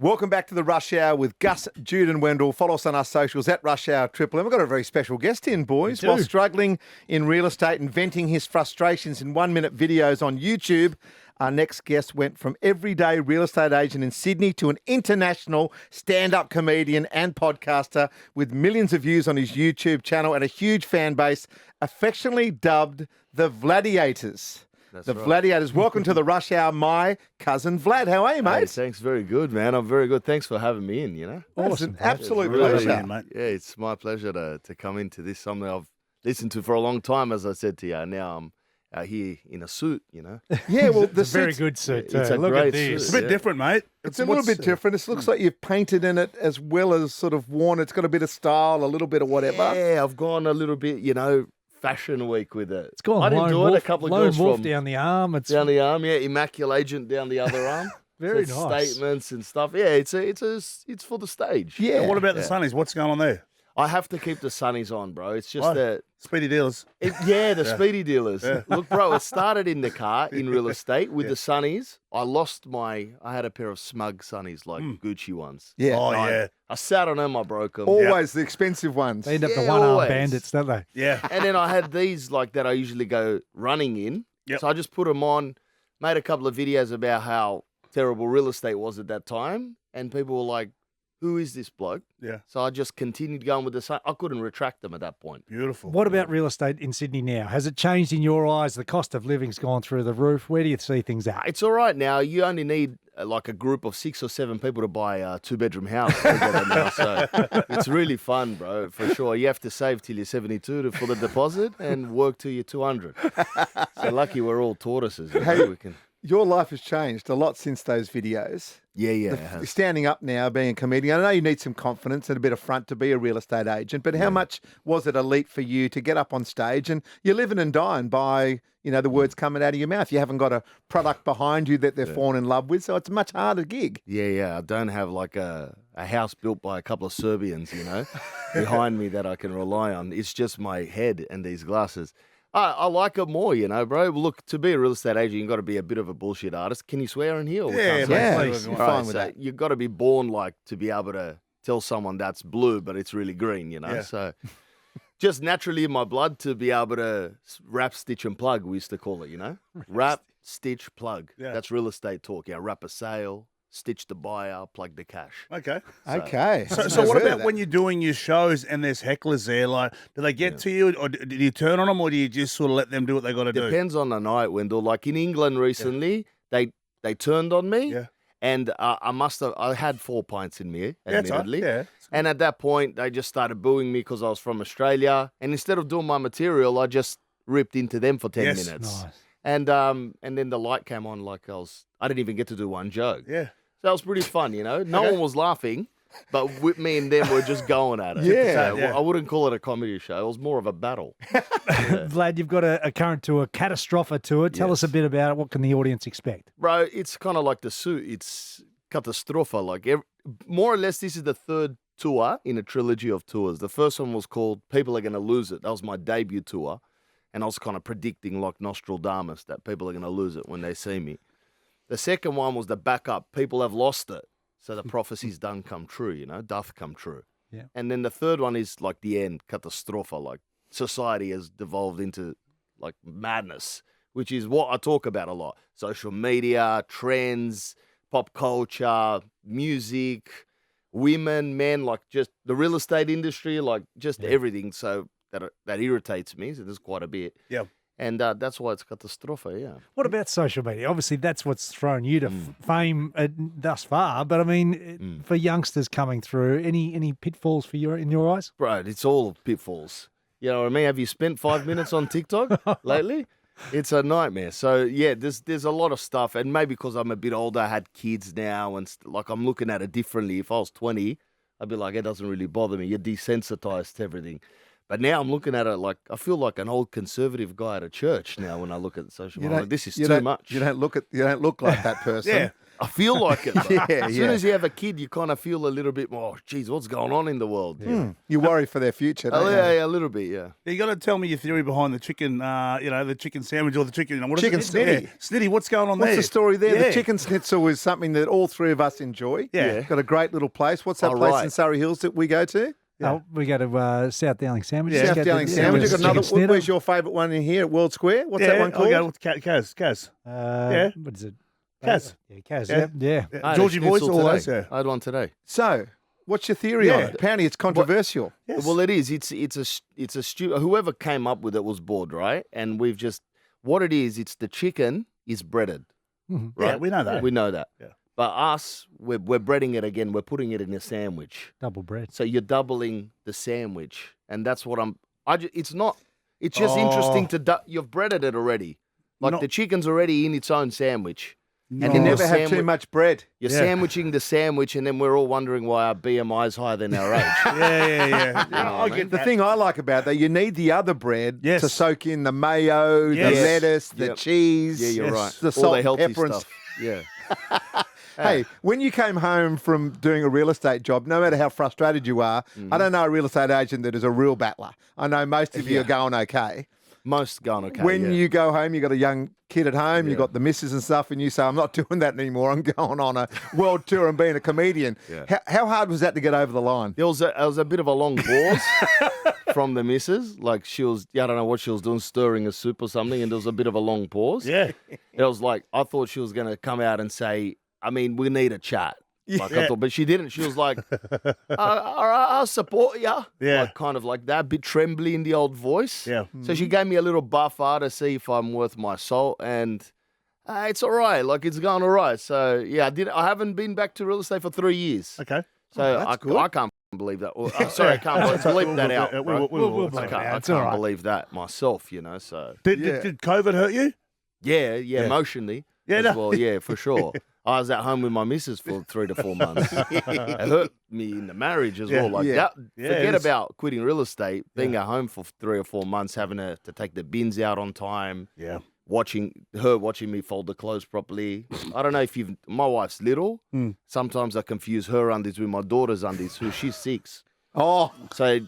Welcome back to the Rush Hour with Gus, Jude and Wendell. Follow us on our socials at Rush Hour Triple M. We've got a very special guest in, boys. While struggling in real estate and venting his frustrations in 1-minute videos on YouTube, our next guest went from everyday real estate agent in Sydney to an international stand-up comedian and podcaster with millions of views on his YouTube channel and a huge fan base, affectionately dubbed the Vladiators. That's the right. Vladiators. Welcome to the Rush Hour, My Cousin Vlad. How are you, mate? Hey, thanks. Very good, man. I'm very good. Thanks for having me in, It's an absolute It's really- pleasure. mate. Yeah, it's my pleasure to come into this, something I've listened to for a long time, as I said to you. Now I'm out here in a suit, Yeah, well, the It's a very suit's- good suit. It's a Look great at this. It's suit. a bit different, mate. It's a little bit different. It looks like you've painted in it as well as sort of worn. It's got a bit of style, a little bit of whatever. Yeah, I've gone a little bit, fashion week with it. It's gone I didn't lone do wolf, it. A couple of lone girls wolf from down the arm. It's down the arm, yeah, Immaculate Agent down the other arm. very So nice. Statements and stuff. Yeah, it's for the stage. Yeah. And what about the Sunnies? What's going on there? I have to keep the sunnies on, bro. It's just Why? that. Speedy dealers. The speedy dealers. Look, bro, it started in the car in real estate with the sunnies. I had a pair of smug sunnies, like Gucci ones. Yeah. Oh, And yeah. I sat on them, I broke them. Always the expensive ones. They end up the Yeah, one-arm always. bandits, don't they? Yeah. And then I had these like that I usually go running in. Yep. So I just put them on, made a couple of videos about how terrible real estate was at that time. And people were like, who is this bloke? Yeah. So I just continued going with the sun. I couldn't retract them at that point. Beautiful. What about real estate in Sydney now? Has it changed in your eyes? The cost of living's gone through the roof. Where do you see things at? It's all right now. You only need like a group of 6 or 7 people to buy a 2-bedroom house together now. So it's really fun, bro, for sure. You have to save till you're 72 for the deposit and work till you're 200. So lucky we're all tortoises. Hey, We can... Your life has changed a lot since those videos. Yeah, it You're has. standing up now, being a comedian. I know you need some confidence and a bit of front to be a real estate agent, but how much was it a leap for you to get up on stage and you're living and dying by, the words coming out of your mouth? You haven't got a product behind you that they're fallen in love with, so it's a much harder gig. Yeah. I don't have like a house built by a couple of Serbians, behind me that I can rely on. It's just my head and these glasses. I like it more, bro. Look, to be a real estate agent, you've got to be a bit of a bullshit artist. Can you swear in here? Or we Yeah, can't mate, swear? Yeah, please. you're Right, fine with so that. you've got to be born to be able to tell someone that's blue, but it's really green, Yeah. So just naturally in my blood to be able to wrap, stitch, and plug, we used to call it, Wrap, stitch, plug. Yeah. That's real estate talk. Wrap a sale, stitch the buyer, plug the cash. Okay. Okay. So what about when you're doing your shows and there's hecklers there? Like, do they get to you, or do you turn on them, or do you just sort of let them do what they got to do? Depends on the night, Wendell. Like in England recently, they turned on me. Yeah. And I had 4 pints in me, Yeah, it's all right. admittedly. Yeah. And at that point, they just started booing me because I was from Australia. And instead of doing my material, I just ripped into them for 10 Yes. minutes. Nice. And then the light came on like I didn't even get to do one joke. Yeah. So that was pretty fun, No one was laughing, but me and them were just going at it. Yeah, So yeah. I wouldn't call it a comedy show. It was more of a battle. Vlad, you've got a current tour, Catastropha tour. Tell us a bit about it. What can the audience expect? Bro, it's kind of like the suit. It's Catastropha. More or less, this is the third tour in a trilogy of tours. The first one was called People Are Gonna Lose It. That was my debut tour. And I was kind of predicting like Nostradamus that people are going to lose it when they see me. The second one was the backup. People have lost it. So the prophecies done come true, doth come true. Yeah. And then the third one is like the end, Catastropha. Like society has devolved into like madness, which is what I talk about a lot. Social media, trends, pop culture, music, women, men, like just the real estate industry, like just everything. So that irritates me. So there's quite a bit. Yeah. And that's why it's Catastropha, yeah. What about social media? Obviously, that's what's thrown you to fame thus far. But I mean, for youngsters coming through, any pitfalls for in your eyes? Bro, it's all pitfalls. You know what I mean? Have you spent 5 minutes on TikTok lately? It's a nightmare. So, yeah, there's a lot of stuff. And maybe because I'm a bit older, I had kids now, and I'm looking at it differently. If I was 20, I'd be like, it doesn't really bother me. You're desensitized to everything. But now I'm looking at it like I feel like an old conservative guy at a church now when I look at social media. Like, this is too much. You don't look like that person. Yeah. I feel like it. Yeah, As soon as you have a kid, you kind of feel a little bit more, oh, geez, what's going on in the world? You worry for their future, don't Oh, you? yeah, a little bit, yeah. You got to tell me your theory behind the chicken, the chicken sandwich or the chicken. What is Chicken it? snitty. Yeah. Snitty, what's going on What's there? the story there? Yeah. The chicken schnitzel is something that all three of us enjoy. Yeah. Got a great little place. What's that Oh, place right. in Surrey Hills that we go to? Oh, we go to South Dowling Sandwich. South Dowling Sandwich. You've got another. Chicken Where's your favourite one in here at World Square? What's that one I'll go called? with Kaz. Yeah. What is it? Kaz. Yeah, Kaz. Yeah. Yeah. I had a Georgie boys, schnitzel all today. those, yeah. I had one today. So, what's your theory on it? Apparently, it's controversial. Yes. Well, it is. It's a stupid. Whoever came up with it was bored, right? And we've just what it is. It's the chicken is breaded, Mhm. right? Yeah, we know that. We know that. Yeah. But us, we're breading it again. We're putting it in a sandwich. Double bread. So you're doubling the sandwich, and that's what it's not. It's just interesting to you've breaded it already. Like No. the chicken's already in its own sandwich. No. And you you're never have too sandwi- much bread. You're Yeah. sandwiching the sandwich, and then we're all wondering why our BMI is higher than our age. Yeah. I get The thing I like about that, you need the other bread Yes. to soak in the mayo, Yes. the lettuce, the Yep. cheese. Yeah, you're Yes. right. The all salt, the healthy pepper, and stuff. Yeah. Hey, when you came home from doing a real estate job, no matter how frustrated you are, Mm-hmm. I don't know a real estate agent that is a real battler. I know most of you are going okay. Most going okay. When yeah. you go home, you got a young kid at home, you Yeah. got the missus and stuff, and you say, I'm not doing that anymore. I'm going on a world tour and being a comedian. Yeah. How hard was that to get over the line? There was a bit of a long pause from the missus. Like I don't know what she was doing, stirring a soup or something, and there was a bit of a long pause. Yeah. It was like, I thought she was going to come out and say, I mean, we need a chat. Like I Yeah. thought, but she didn't. She was like, all right, I'll support you. Yeah. Like, kind of like that, a bit trembly in the old voice. Yeah. So she gave me a little buffer to see if I'm worth my salt, and it's all right. Like, it's going all right. So, yeah, I haven't been back to real estate for 3 years. Okay. So that's good. I can't believe that. Well, sorry, I can't bleep that out. bro. We'll bleep I it can't, out. I It's all can't right. believe that myself, So Did COVID hurt you? yeah, emotionally. Yeah, as no. well, yeah, for sure. I was at home with my missus for 3 to 4 months. It hurt me in the marriage as well. Like Yeah. that. Yeah, Forget it is. about quitting real estate, being at home for 3 or 4 months, having to take the bins out on time, Yeah. watching me fold the clothes properly. I don't know if my wife's little. Sometimes I confuse her undies with my daughter's undies, who she's 6. Oh, So,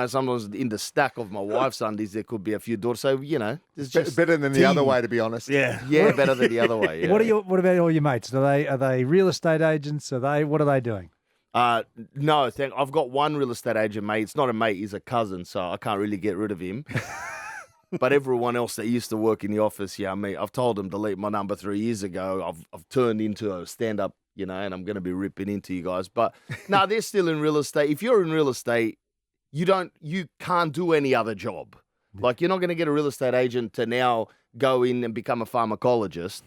sometimes in the stack of my wife's undies, there could be a few daughters. So, it's just better than the other team. way, to be honest. Yeah. Yeah, better than the other way. Yeah. What about all your mates? Are they real estate agents? What are they doing? No, I've got one real estate agent mate. It's not a mate, he's a cousin, so I can't really get rid of him. But everyone else that used to work in the office, I've told them to delete my number 3 years ago. I've turned into a stand-up, and I'm going to be ripping into you guys. But no, they're still in real estate. If you're in real estate, you can't do any other job. Like, you're not going to get a real estate agent to now go in and become a pharmacologist.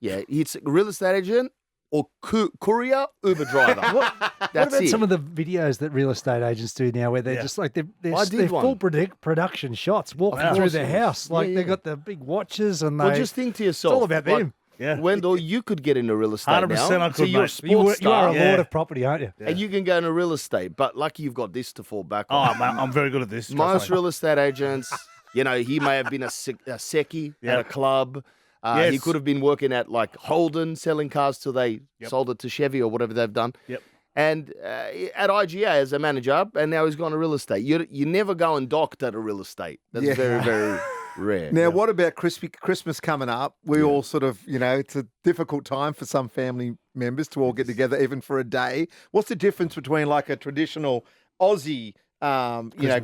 Yeah, it's a real estate agent or courier, Uber driver. What That's about it. some of the videos that real estate agents do now, where they're just like they're I did they're one. full production shots walking Of through course their it is. house, like Yeah, they yeah. got the big watches and Well, they. just think to It's yourself. all about like, them. Yeah. Wendell, you could get into real estate 100% now. I could, so you're a mate. sports You are star, a Yeah. lord of property, aren't you? and you can go into real estate. But lucky you've got this to fall back Oh, on. man, I'm very good at this. trust Most me. real estate agents, he may have been a secchi at Yeah. a club. He Yes. could have been working at like Holden, selling cars till they sold it to Chevy or whatever they've done. Yep. And at IGA as a manager, and now he's gone to real estate. You never go and docked at a real estate. That's Yeah. very, very rare. Now, what about Christmas coming up? We all sort of, it's a difficult time for some family members to all get together, even for a day. What's the difference between like a traditional Aussie,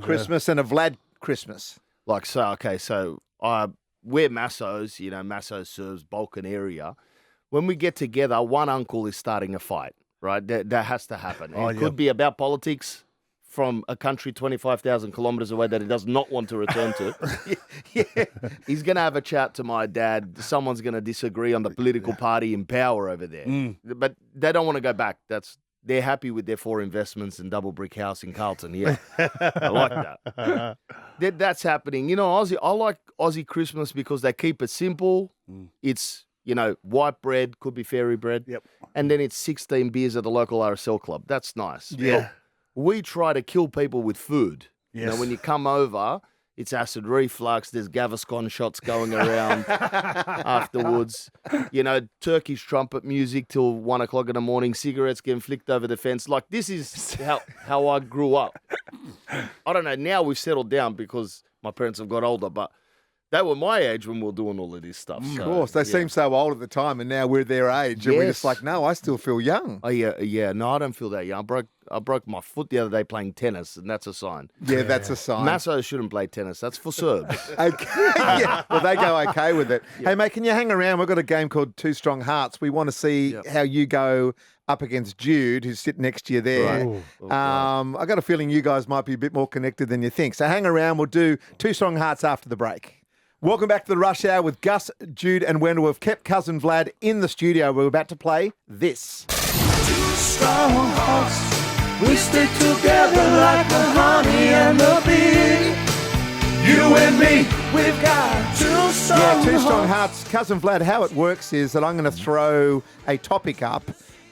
Christmas and a Vlad Christmas? Like, so we're Massos, Massos serves Balkan area. When we get together, one uncle is starting a fight, right? That has to happen. Oh, It yeah. could be about politics from a country 25,000 kilometers away that he does not want to return to. He's going to have a chat to my dad. Someone's going to disagree on the political party in power over there. But they don't want to go back. They're happy with their 4 investments and double brick house in Carlton. Yeah, I like that. That's happening. I like Aussie Christmas because they keep it simple. It's, white bread, could be fairy bread. Yep. And then it's 16 beers at the local RSL club. That's nice. Yeah. We try to kill people with food. Yes. When you come over, It's acid reflux. There's Gaviscon shots going around afterwards. You know, Turkish trumpet music till 1 o'clock in the morning. Cigarettes getting flicked over the fence. Like, this is how I grew up. I don't know. Now we've settled down because my parents have got older, but they were my age when we were doing all of this stuff. Of course, they seem so old at the time, and now we're their age, and we're just like, no, I still feel young. Oh yeah. No, I don't feel that young. I broke my foot the other day playing tennis, and that's a sign. Yeah, that's a sign. Massos shouldn't play tennis. That's for Serbs. Okay. Yeah. Well, they go okay with it. Hey, mate, can you hang around? We've got a game called Two Strong Hearts. We want to see how you go up against Jude, who's sitting next to you there. Right. I got a feeling you guys might be a bit more connected than you think. So hang around. We'll do Two Strong Hearts after the break. Welcome back to the Rush Hour with Gus, Jude and Wendell. We've kept Cousin Vlad in the studio. We're about to play this. Two strong hearts, we stick together like the honey and the bee. You and me, we've got two strong Two Strong Hearts. Cousin Vlad, how it works is that I'm going to throw a topic up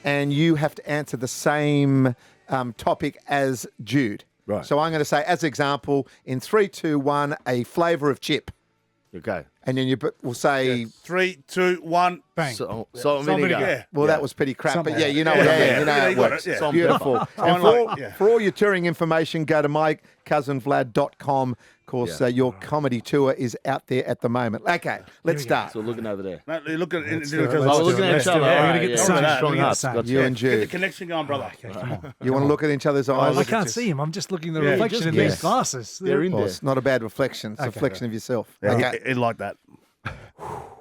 and you have to answer the same topic as Jude. Right. So I'm going to say, as example, in 3, 2, 1, a flavour of chip. Okay. And then will say... 3, 2, 1, Bang. Salt and vinegar. Yeah. Well, that was pretty crap, Something but yeah, like you know that. what I Yeah, mean. yeah, You know yeah, how you it got works. it, yeah. Salt and Beautiful. pepper. And for all your touring information, go to mycousinvlad.com. Of course, your comedy tour is out there at the moment. Okay, let's start. So looking over there. No, you look at Let's it. do it. Oh, Let's we're looking do it. at Let's each do other. it. We're All going right, to get the yeah. same. Two We're strong gonna get the hearts. same. Gotcha. You and Get the Jude. connection going, brother. Okay, come on. You want to look at each other's eyes? I can't see him. I'm just looking at the Yeah. reflection Just in guess. these glasses. They're in Well, there. it's not a bad reflection. It's a reflection of yourself. Yeah, Okay. it like that. All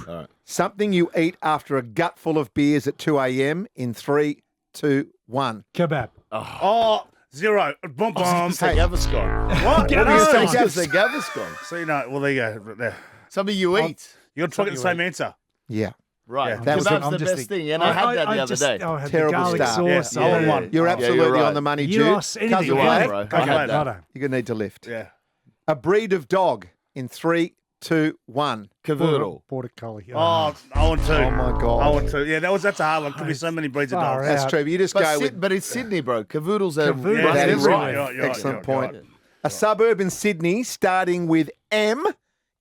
right. Something you eat after a gut full of beers at 2 a.m. in 3, 2, 1. Kebab. Oh, 0. Bum, bum. Say Gaviscon. What? What do you Gaviscon. say? Say Gaviscon. So, you know, well, there you go. There. Something you eat. You're trying to get the same answer. Yeah. Right. Yeah. That was Kebab's it. the best thing. And I had that the other day. I had Terrible the garlic start. sauce. Yeah, I want one. You're Yeah, absolutely you're right. on the money, Jude. Yes, anything. Cousin You are, Vlad, bro. Okay, I had mate. that. Righto. you're going to need to lift. Yeah. A breed of dog in 3, 2, 1. Cavoodle. Border collie. Oh, I want 2. Oh, my God. I want 2. Yeah, that's a hard one. Could be so many breeds of Far dogs. out. That's true. But you just go with... But it's Sydney, bro. Cavoodles are Cavoodles running That is everywhere. right. You're right, Excellent you're right. point. A suburb in Sydney starting with M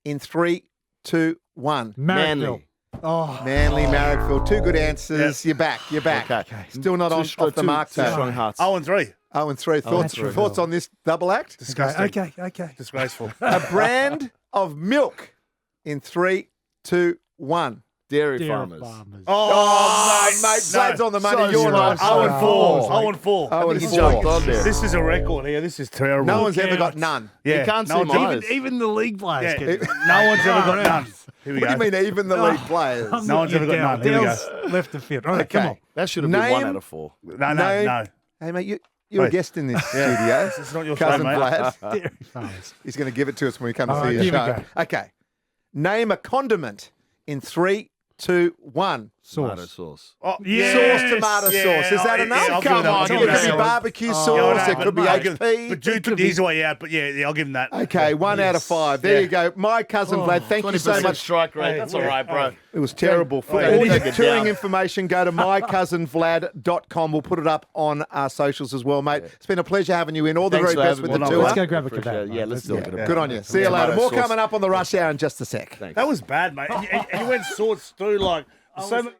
in 3, 2, 1. Marrickville. Oh, Manly, Marrickville. 2 good answers. You're back. You're back. Okay. Still not off the mark, Two though. strong hearts. 0 and 3. 0 and 3. Thoughts on this double act? Disgusting. okay. Disgraceful. A brand of milk in 3, 2, 1. Dairy Dairy farmers. Oh, mate, Vlad's on the money. So You're not. smart. 0 and 4. 0 and 4. 0 I and think he jumped 4. on there. This is a record here. This is terrible. No one's ever cares? got none. Yeah. You can't no see one's my ever- eyes. Even the league players Yeah. get No one's ever got none. Here we What go. do you mean, even the league players? I'm No one's looking ever got down. none. Here we Dale's left the field. All right, come on. That should have been 1 Name- out of 4. No. Hey, mate, you're a Wait. guest in this studio. This is not your show, Cousin mate. Vlad. Dairy farmers. He's going to give it to us when we come to All see right, your here we show. go. Okay. Name a condiment in 3, 2, 1. Tomato Sauce. sauce. Oh, Sauce, tomato sauce. Is that enough? I'll give Come it that. on. I'll give It it could be that. barbecue Yeah, I sauce. know, It could be but I'll give- HP. But Jude took the easy way out. But yeah, I'll give him that. Okay, 1 out of 5. There you go. My cousin Vlad, thank you so 20% much. strike rate. That's all right, bro. It was terrible. For Yeah, all take your it touring down. information, go to mycousinvlad.com. We'll put it up on our socials as well, mate. It's been a pleasure having you in. All the Thanks very for best with having the me. tour. Let's go grab a Appreciate kebab. it. mate. Yeah, let's do it. Good on you. See you Tomato later. More sauce. coming up on the Rush Hour in just a sec. Thanks. That was bad, mate. And you went sorts through like so many.